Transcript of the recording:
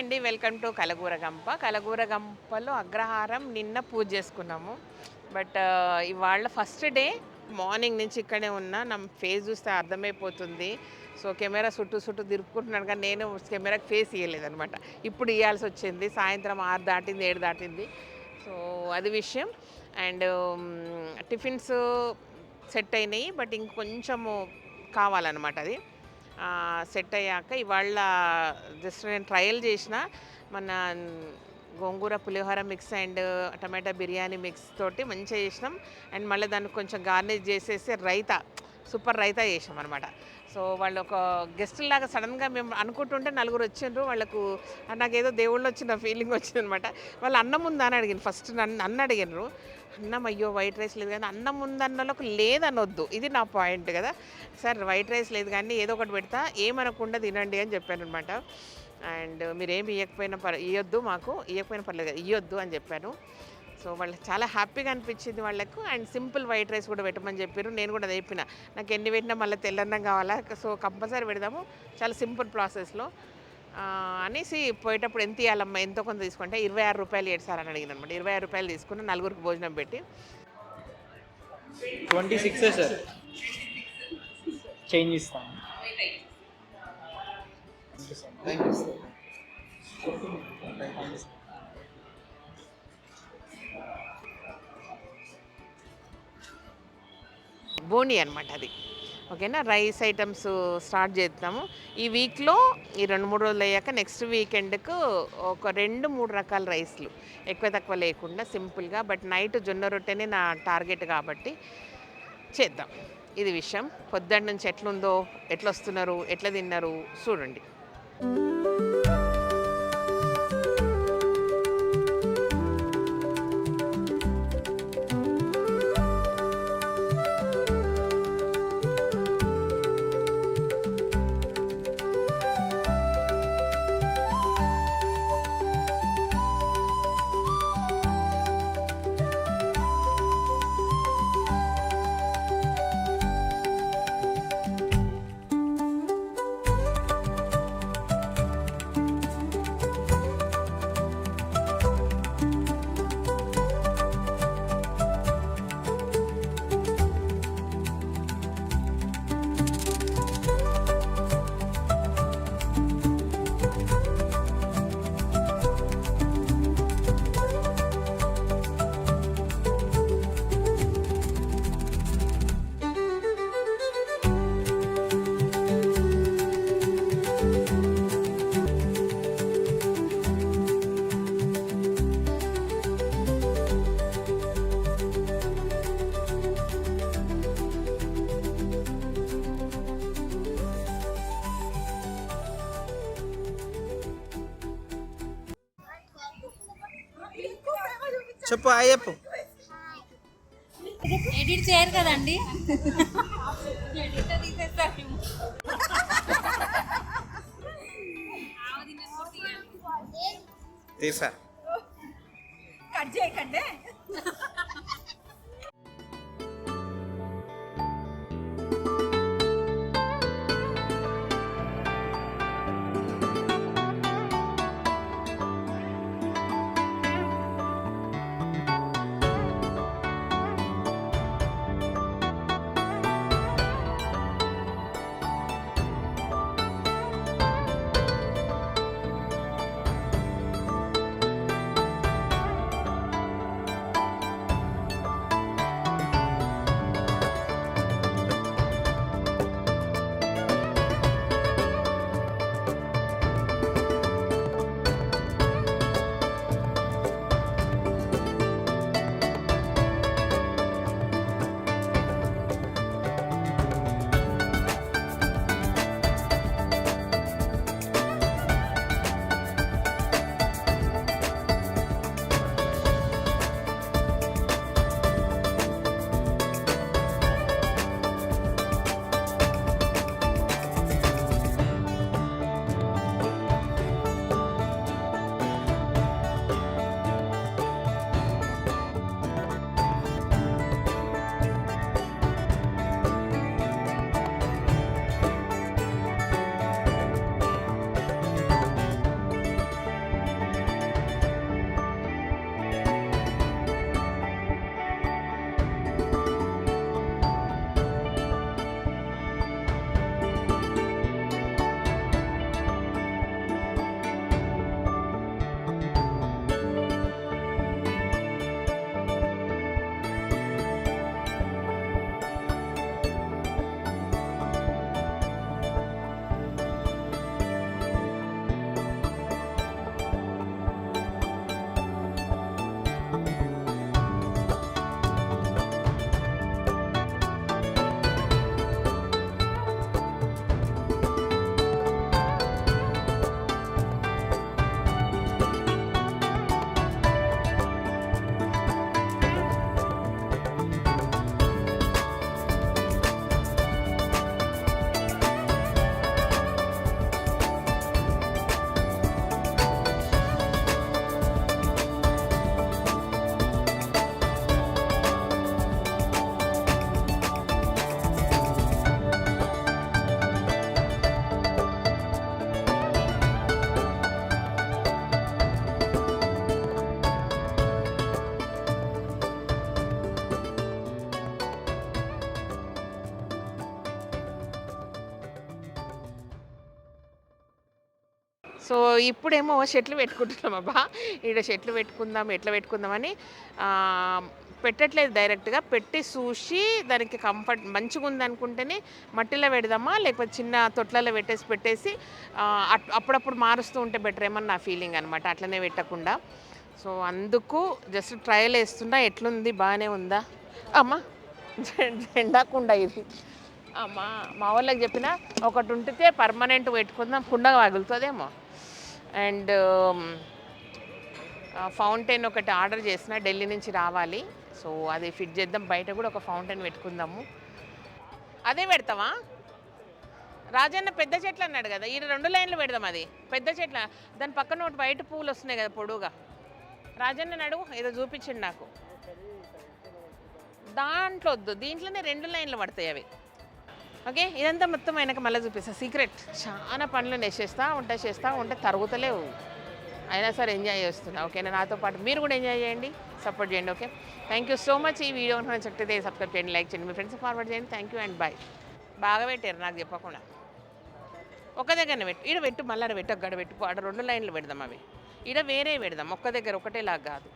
అండి. Welcome to Kalagooragampa. కలగూరగంపలో అగ్రహారం నిన్న పూజ చేసుకున్నాము. బట్ ఇవాళ ఫస్ట్ డే మార్నింగ్ నుంచి ఇక్కడే ఉన్నా. నా ఫేస్ చూస్తే అర్థమైపోతుంది. సో కెమెరా చుట్టూ తిరుపుకుంటున్నాను కానీ నేను కెమెరాకి ఫేస్ ఇయ్యలేదనమాట. ఇప్పుడు ఇయ్యాల్సి వచ్చింది. సాయంత్రం 6 దాటింది, 7 దాటింది. సో అది విషయం. అండ్ టిఫిన్స్ సెట్ అయినాయి. బట్ ఇంకొంచెము కావాలన్నమాట అది. సెట్ అయ్యాక ఇవాళ జస్ట్ నేను ట్రయల్ చేసిన మన gongura pulihora mix and tomato biryani mix తోటి మంచిగా చేసినాం. అండ్ మళ్ళీ దానికి కొంచెం గార్నిష్ చేసేసి రైతా, సూపర్ రైతా చేసాం అనమాట. సో వాళ్ళు ఒక గెస్టులాగా సడన్గా మేము అనుకుంటుంటే నలుగురు వచ్చిండ్రు. వాళ్ళకు నాకేదో దేవుళ్ళు వచ్చిన ఫీలింగ్ వచ్చిందనమాట. వాళ్ళు అన్నం ఉందా అని అడిగింది. ఫస్ట్ నన్ను అడిగినారు. అన్నం అయ్యో వైట్ రైస్ లేదు కానీ అన్నం ఉందన్నలోకి లేదనొద్దు. ఇది నా పాయింట్ కదా. సార్ వైట్ రైస్ లేదు కానీ ఏదో ఒకటి పెడతా, ఏమనకుండా తినండి అని చెప్పాను అనమాట. అండ్ మీరేమి ఇవ్వద్దు, మాకు ఇవ్వకపోయినా పర్లేదు కదా, ఇవ్వద్దు అని చెప్పాను. సో వాళ్ళకి చాలా హ్యాపీగా అనిపించింది వాళ్ళకు. అండ్ సింపుల్ వైట్ రైస్ కూడా పెట్టమని చెప్పారు. నేను కూడా అది చెప్పిన, నాకు ఎన్ని పెట్టినా మళ్ళీ తెల్లన్నం కావాలా, సో కంపల్సరీ పెడదాము చాలా సింపుల్ ప్రాసెస్లో అనేసి. పోయేటప్పుడు ఎంత ఇవ్వాలమ్మా, ఎంతో కొంత తీసుకుంటే 26 రూపాయలు ఏడు సార్ అని అడిగింది అనమాట. 26 రూపాయలు తీసుకుని నలుగురికి భోజనం పెట్టి 26 సార్ చేంజ్ ఇస్తాను. బోని అనమాట అది. ఓకేనా. రైస్ ఐటమ్స్ స్టార్ట్ చేద్దాము ఈ వీక్లో. ఈ 2-3 రోజులు అయ్యాక నెక్స్ట్ వీకెండ్కు ఒక 2-3 రకాల రైస్లు, ఎక్కువ తక్కువ లేకుండా సింపుల్గా. బట్ నైట్ జొన్న రొట్టెనే నా టార్గెట్ కాబట్టి చేద్దాం. ఇది విషయం. పొద్దున్న నుంచి ఎట్లుందో, ఎట్లా వస్తున్నారు, ఎట్లా తిన్నారు చూడండి. చెప్పు చెప్పు. ఎడిట్ చేయరు కదండి. తీసా కట్ చేయకండి. సో ఇప్పుడేమో చెట్లు పెట్టుకుంటున్నాం అబ్బా, ఈడ చెట్లు పెట్టుకుందాం ఎట్లా పెట్టుకుందామని పెట్టట్లేదు, డైరెక్ట్గా పెట్టి చూసి దానికి కంఫర్ట్ మంచిగా ఉందనుకుంటేనే మట్టిలో పెడదామా లేకపోతే చిన్న తొట్లలో పెట్టేసి అప్పుడప్పుడు మారుస్తూ ఉంటే బెటర్ ఏమని నా ఫీలింగ్ అనమాట, అట్లనే పెట్టకుండా. సో అందుకు జస్ట్ ట్రయల్ వేస్తున్నా, ఎట్లుంది బాగానే ఉందా. అమ్మా జెండాకుండా ఇది అమ్మా, మా వాళ్ళకి చెప్పిన ఒకటి ఉంటే పర్మనెంట్ పెట్టుకుందాం, కుండ పగులుతుందేమో. అండ్ ఫౌంటైన్ ఒకటి ఆర్డర్ చేసిన, ఢిల్లీ నుంచి రావాలి. సో అది ఫిట్ చేద్దాం, బయట కూడా ఒక ఫౌంటైన్ పెట్టుకుందాము. అదే పెడతావా రాజన్న? పెద్ద చెట్లు అన్నాడు కదా, ఈ 2 లైన్లు పెడదాం. అది పెద్ద చెట్ల, దాని పక్కన ఒకటి వైట్ పూలు వస్తున్నాయి కదా పొడుగా. రాజన్న అడుగు, ఏదో చూపించండి నాకు. దాంట్లో వద్దు, దీంట్లోనే 2 లైన్లు పడతాయి అవి. ఓకే, ఇదంతా మొత్తం ఆయనకు మళ్ళీ చూపిస్తా. సీక్రెట్ చాలా పనులు చేస్తూ ఉంటే తరుగుతలేవు, అయినా సరే ఎంజాయ్ చేస్తున్నా. ఓకేనా, నాతో పాటు మీరు కూడా ఎంజాయ్ చేయండి, సపోర్ట్ చేయండి. Okay, thank you so much. ఈ వీడియో నచ్చితే సబ్స్క్రైబ్ చేయండి, లైక్ చేయండి, మీ ఫ్రెండ్స్ ఫార్వర్డ్ చేయండి. Thank you and bye. బాగా పెట్టారు నాకు చెప్పకుండా. ఒక దగ్గరనే పెట్టు, ఈడ పెట్టు, మళ్ళీ ఆడ పెట్టు, అక్కడ పెట్టు, ఆడ 2 లైన్లు పెడదాం. అవి ఈడ వేరే పెడదాం, ఒక్క దగ్గర ఒకటేలాగా కాదు.